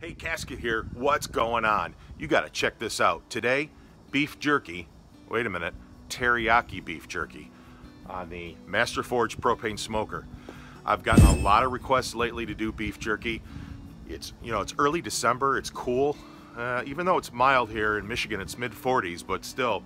Hey, Casket here. What's going on? You got to check this out. Today, beef jerky. Wait a minute. Teriyaki beef jerky on the Master Forge propane smoker. I've gotten a lot of requests lately to do beef jerky. It's early December. It's cool. Even though it's mild here in Michigan, it's mid-40s, but still,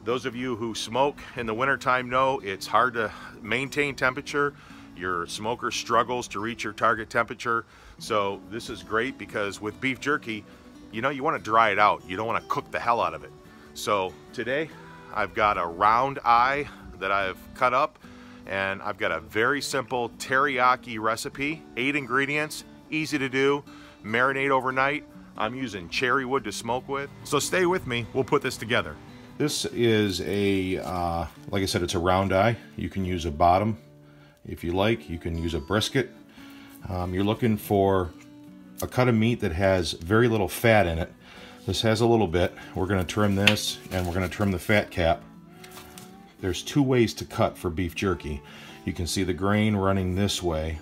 those of you who smoke in the wintertime know it's hard to maintain temperature. Your smoker struggles to reach your target temperature. So this is great because with beef jerky, you want to dry it out. You don't want to cook the hell out of it. So today I've got a round eye that I've cut up, and I've got a very simple teriyaki recipe, 8 ingredients, easy to do, marinate overnight. I'm using cherry wood to smoke with. So stay with me, we'll put this together. This is a, like I said, it's a round eye. You can use a bottom if you like. You can use a brisket. You're looking for a cut of meat that has very little fat in it. This has a little bit. We're going to trim this, and we're going to trim the fat cap. There's 2 ways to cut for beef jerky. You can see the grain running this way,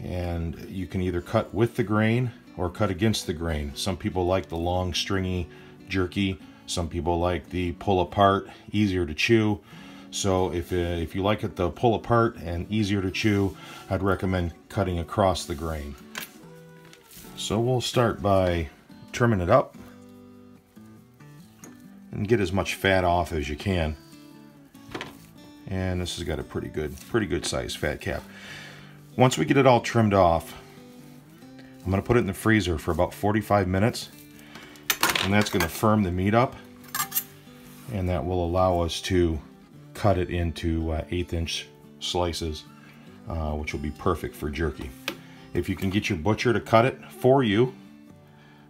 and you can either cut with the grain or cut against the grain. Some people like the long stringy jerky. Some people like the pull apart, easier to chew. So if you like it to pull apart and easier to chew, I'd recommend cutting across the grain. So we'll start by trimming it up and get as much fat off as you can. And this has got a pretty good size fat cap. Once we get it all trimmed off, I'm going to put it in the freezer for about 45 minutes, and that's going to firm the meat up, and that will allow us to cut it into 1/8-inch slices, which will be perfect for jerky. If you can get your butcher to cut it for you,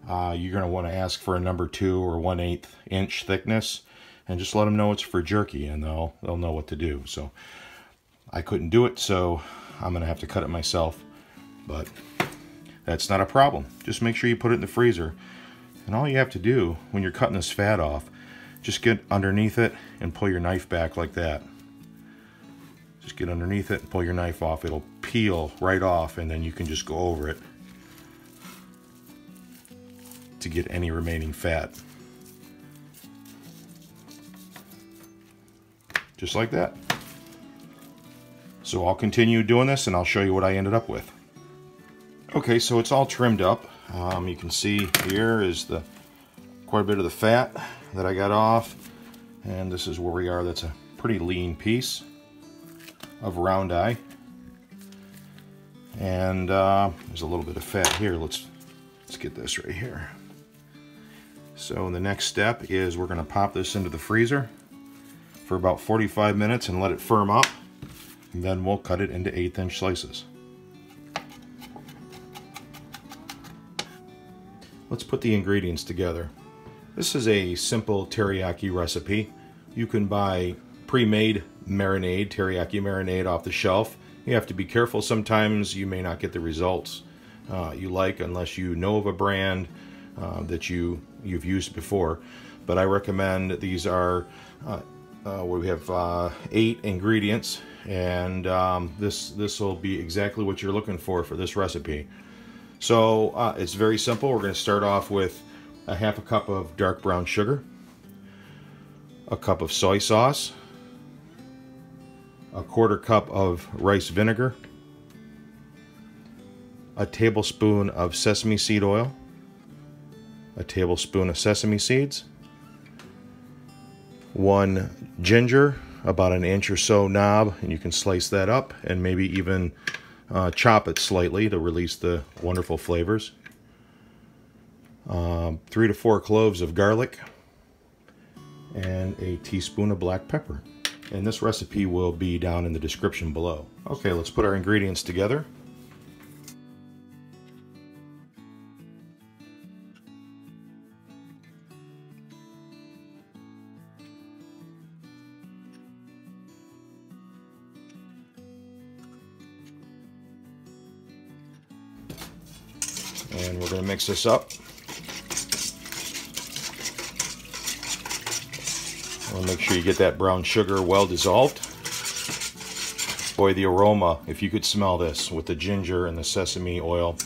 you're going to want to ask for a number 2 or 1/8 inch thickness, and just let them know it's for jerky, and they'll know what to do. So I couldn't do it, so I'm going to have to cut it myself, but that's not a problem. Just make sure you put it in the freezer, and all you have to do when you're cutting this fat off, just get underneath it and pull your knife back like that. Just get underneath it and pull your knife off. It'll peel right off, and then you can just go over it to get any remaining fat. Just like that. So I'll continue doing this, and I'll show you what I ended up with. Okay, so it's all trimmed up. You can see here is quite a bit of the fat that I got off, and this is where we are. That's a pretty lean piece of round eye, and there's a little bit of fat here. Let's get this right here. So the next step is we're going to pop this into the freezer for about 45 minutes and let it firm up, and then we'll cut it into 1/8-inch slices. Let's put the ingredients together. This is a simple teriyaki recipe. You can buy pre-made marinade, teriyaki marinade off the shelf. You have to be careful. Sometimes you may not get the results you like unless you know of a brand that you've used before. But I recommend these are where we have 8 ingredients, and this will be exactly what you're looking for this recipe. So it's very simple. We're going to start off with a 1/2 cup of dark brown sugar, a cup of soy sauce, a 1/4 cup of rice vinegar, a tablespoon of sesame seed oil, a tablespoon of sesame seeds, 1 ginger, about 1 inch or so knob, and you can slice that up and maybe even chop it slightly to release the wonderful flavors. 3 to 4 cloves of garlic, and a teaspoon of black pepper. And this recipe will be down in the description below. Okay, let's put our ingredients together. And we're going to mix this up. We'll make sure you get that brown sugar well dissolved. Boy, the aroma, if you could smell this with the ginger and the sesame oil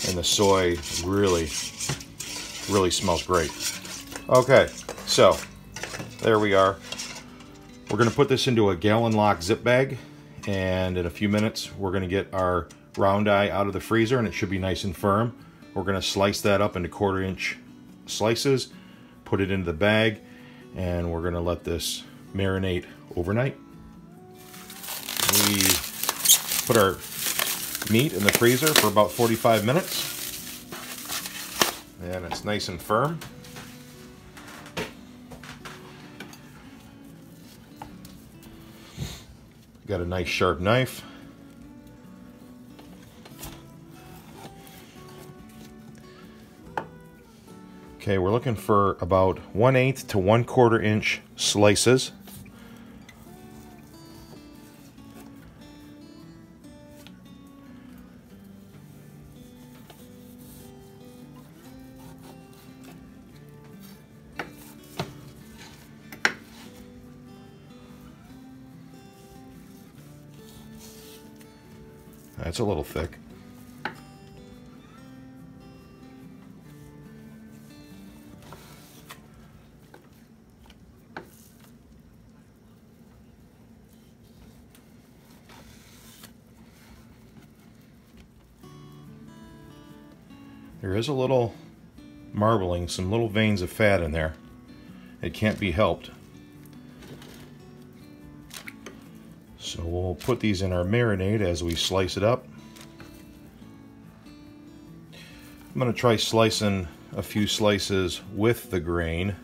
And the soy really smells great. Okay, so there we are. We're going to put this into a gallon lock zip bag, and in a few minutes we're going to get our round eye out of the freezer, and it should be nice and firm. We're going to slice that up into 1/4 inch slices, put it into the bag, and we're going to let this marinate overnight. We put our meat in the freezer for about 45 minutes, and it's nice and firm. Got a nice sharp knife. Okay, we're looking for about 1/8 to 1/4 inch slices. That's a little thick. There is a little marbling, some little veins of fat in there. It can't be helped. So we'll put these in our marinade as we slice it up. I'm going to try slicing a few slices with the grain.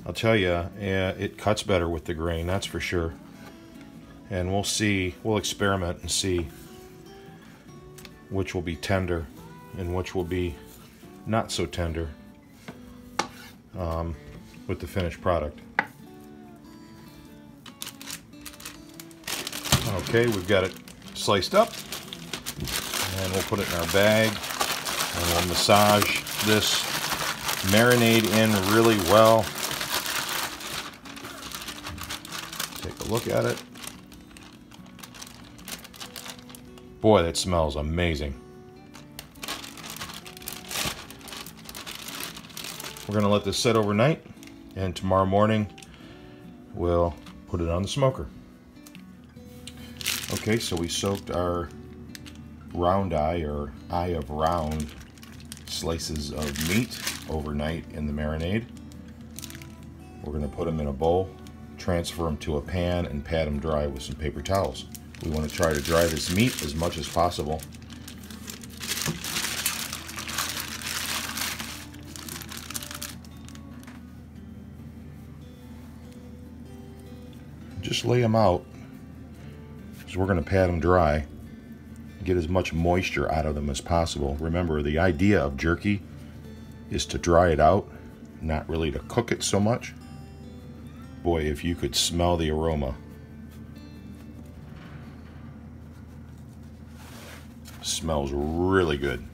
I'll tell you, it cuts better with the grain, that's for sure. And we'll see, we'll experiment and see which will be tender and which will be not so tender with the finished product. Okay, we've got it sliced up, and we'll put it in our bag, and we'll massage this marinade in really well. Take a look at it. Boy, that smells amazing. We're going to let this set overnight, and tomorrow morning we'll put it on the smoker. Okay, so we soaked our round eye, or eye of round, slices of meat overnight in the marinade. We're going to put them in a bowl, transfer them to a pan, and pat them dry with some paper towels. We want to try to dry this meat as much as possible. Just lay them out, because we're going to pat them dry, get as much moisture out of them as possible. Remember, the idea of jerky is to dry it out, not really to cook it so much. Boy, if you could smell the aroma. Smells really good.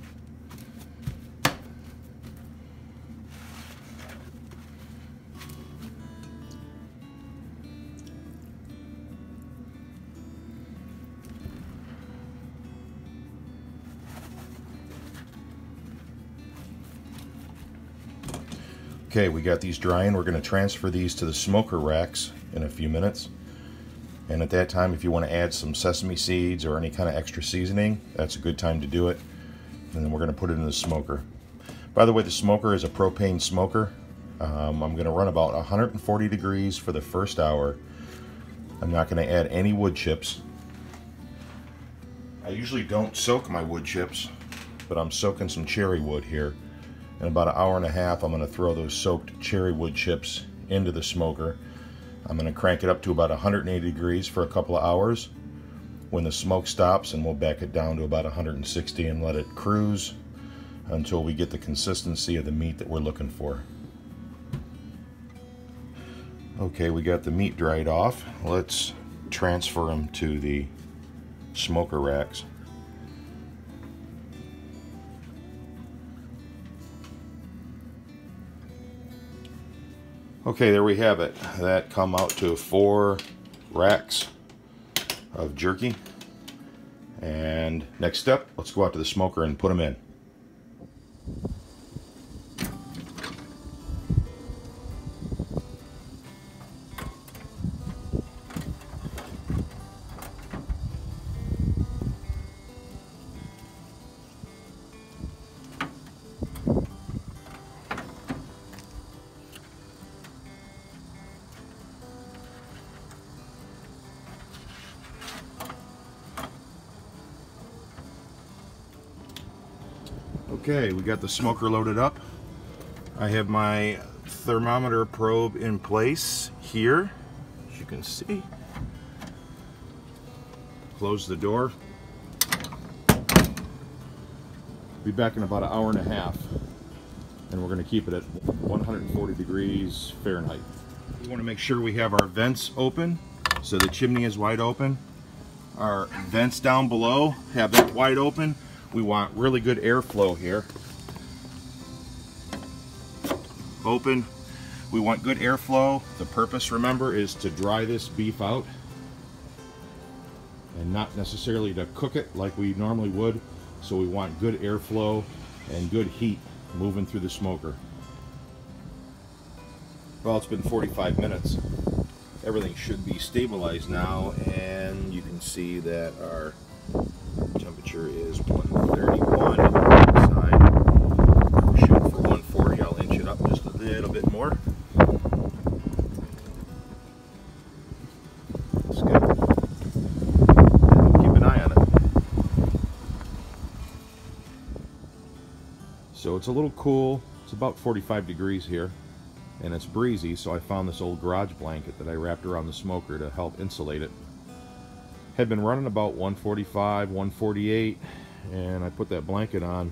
Okay, we got these drying. We're going to transfer these to the smoker racks in a few minutes. And at that time, if you want to add some sesame seeds or any kind of extra seasoning, that's a good time to do it. And then we're going to put it in the smoker. By the way, the smoker is a propane smoker. I'm going to run about 140 degrees for the first hour. I'm not going to add any wood chips. I usually don't soak my wood chips, but I'm soaking some cherry wood here. In about an hour and a half, I'm going to throw those soaked cherry wood chips into the smoker. I'm going to crank it up to about 180 degrees for a couple of hours. When the smoke stops, and we'll back it down to about 160 and let it cruise until we get the consistency of the meat that we're looking for. Okay, we got the meat dried off. Let's transfer them to the smoker racks. Okay, there we have it. That come out to 4 racks of jerky. And next step, let's go out to the smoker and put them in. Okay, we got the smoker loaded up. I have my thermometer probe in place here, as you can see. Close the door. Be back in about an hour and a half, and we're going to keep it at 140 degrees Fahrenheit. We want to make sure we have our vents open, so the chimney is wide open. Our vents down below have that wide open. We want really good airflow here. Open. We want good airflow. The purpose, remember, is to dry this beef out and not necessarily to cook it like we normally would. So we want good airflow and good heat moving through the smoker. Well, it's been 45 minutes. Everything should be stabilized now, and you can see that our temperature is 131 inside. We're shooting for 140. I'll inch it up just a little bit more. That's good. And we'll keep an eye on it. So it's a little cool. It's about 45 degrees here, and it's breezy, so I found this old garage blanket that I wrapped around the smoker to help insulate it. Had been running about 145, 148, and I put that blanket on.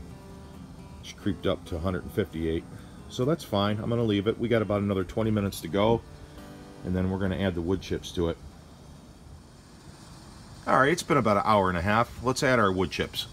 It's creeped up to 158. So that's fine. I'm going to leave it. We got about another 20 minutes to go, and then we're going to add the wood chips to it. Alright, it's been about an hour and a half. Let's add our wood chips.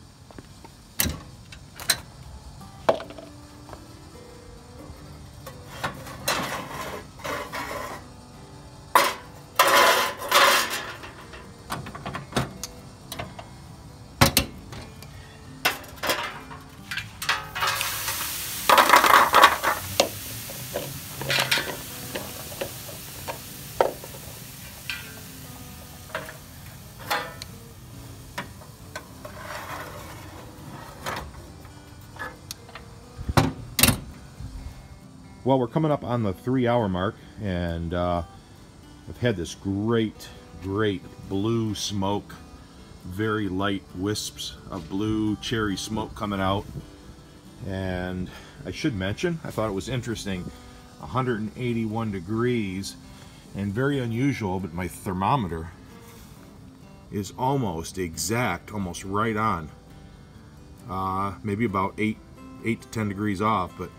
Well, we're coming up on the 3-hour mark, and I've had this great blue smoke, very light wisps of blue cherry smoke coming out. And I should mention, I thought it was interesting, 181 degrees, and very unusual, but my thermometer is almost exact, almost right on. Maybe about 8 to 10 degrees off, but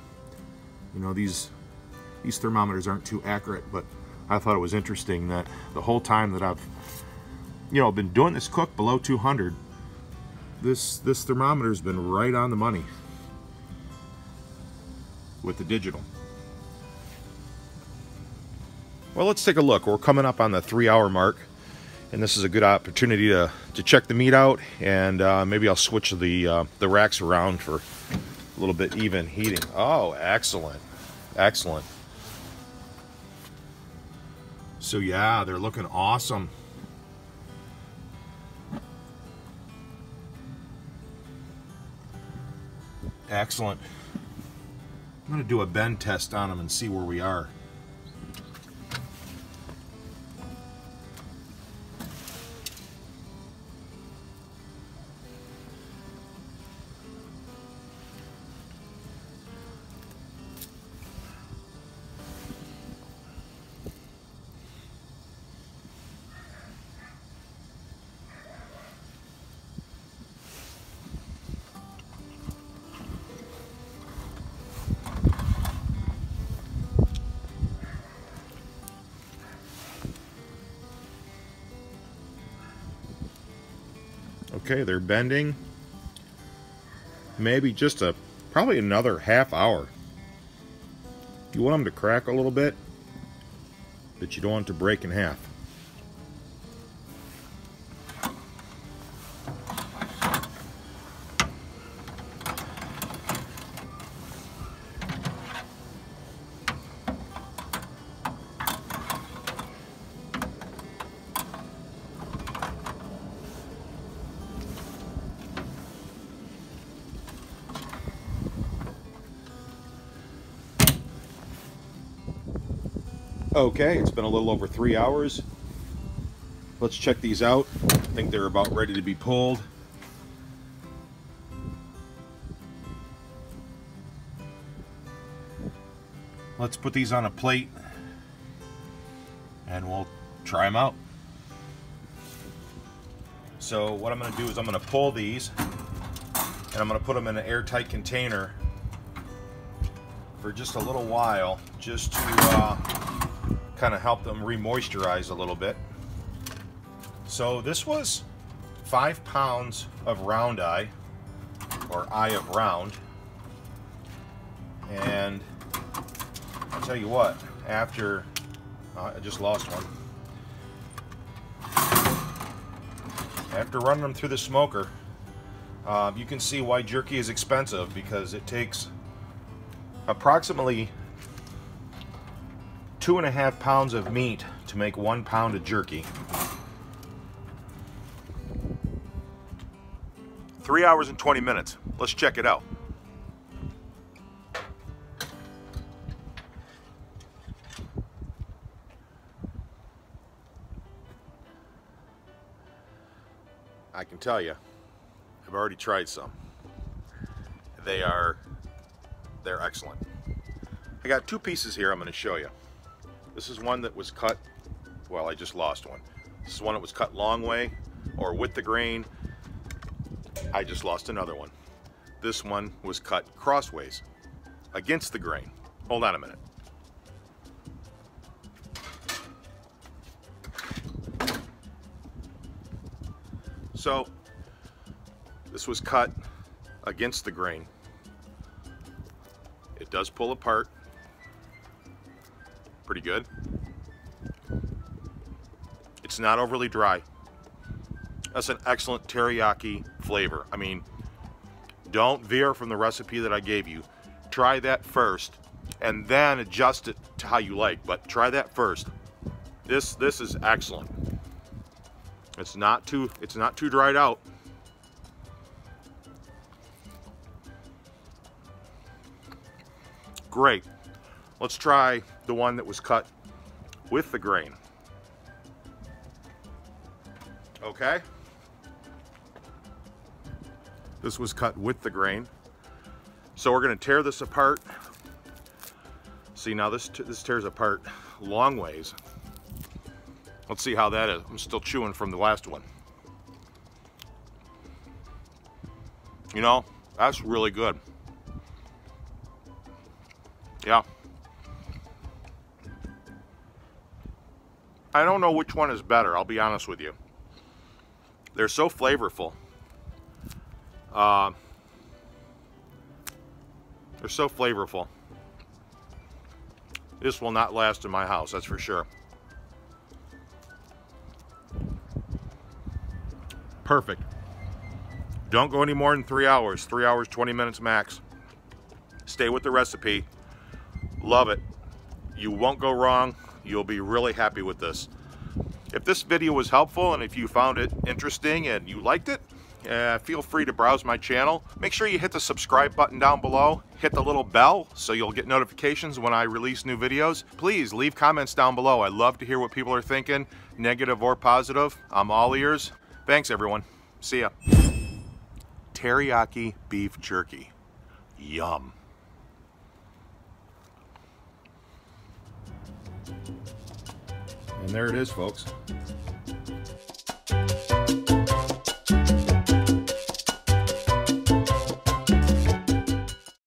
you know, these thermometers aren't too accurate, but I thought it was interesting that the whole time that I've, you know, been doing this cook below 200, this thermometer's been right on the money with the digital. Well, let's take a look. We're coming up on the 3-hour mark, and this is a good opportunity to check the meat out, and maybe I'll switch the racks around for a little bit even heating. Oh, excellent. Excellent. So yeah, they're looking awesome. Excellent. I'm going to do a bend test on them and see where we are. Okay, they're bending. Maybe just probably another half hour. You want them to crack a little bit, but you don't want it to break in half. Okay, it's been a little over 3 hours. Let's check these out. I think they're about ready to be pulled. Let's put these on a plate and we'll try them out. So what I'm going to do is I'm going to pull these and I'm going to put them in an airtight container for just a little while, just to kind of help them re-moisturize a little bit. So this was 5 pounds of round eye, or eye of round, and I'll tell you what, after I just lost one. After running them through the smoker, you can see why jerky is expensive, because it takes approximately 2.5 pounds of meat to make 1 pound of jerky. 3 hours and 20 minutes. Let's check it out. I can tell you, I've already tried some. They're excellent. I got 2 pieces here I'm going to show you. This is one that was cut, well, I just lost one. This is one that was cut long way, or with the grain. I just lost another one. This one was cut crossways, against the grain. Hold on a minute. So, this was cut against the grain. It does pull apart pretty good. It's not overly dry. That's an excellent teriyaki flavor. I mean, don't veer from the recipe that I gave you. Try that first and then adjust it to how you like, but try that first. This is excellent. It's not too dried out. Great. Let's try the one that was cut with the grain. Okay. This was cut with the grain. So we're going to tear this apart. See, now this tears apart long ways. Let's see how that is. I'm still chewing from the last one. You know, that's really good. Yeah. I don't know which one is better, I'll be honest with you. They're so flavorful. They're so flavorful. This will not last in my house, that's for sure. Perfect. Don't go any more than 3 hours. 3 hours, 20 minutes max. Stay with the recipe. Love it. You won't go wrong. You'll be really happy with this. If this video was helpful and if you found it interesting and you liked it, feel free to browse my channel. Make sure you hit the subscribe button down below. Hit the little bell so you'll get notifications when I release new videos. Please leave comments down below. I love to hear what people are thinking, negative or positive. I'm all ears. Thanks, everyone. See ya. Teriyaki beef jerky. Yum. And there it is, folks.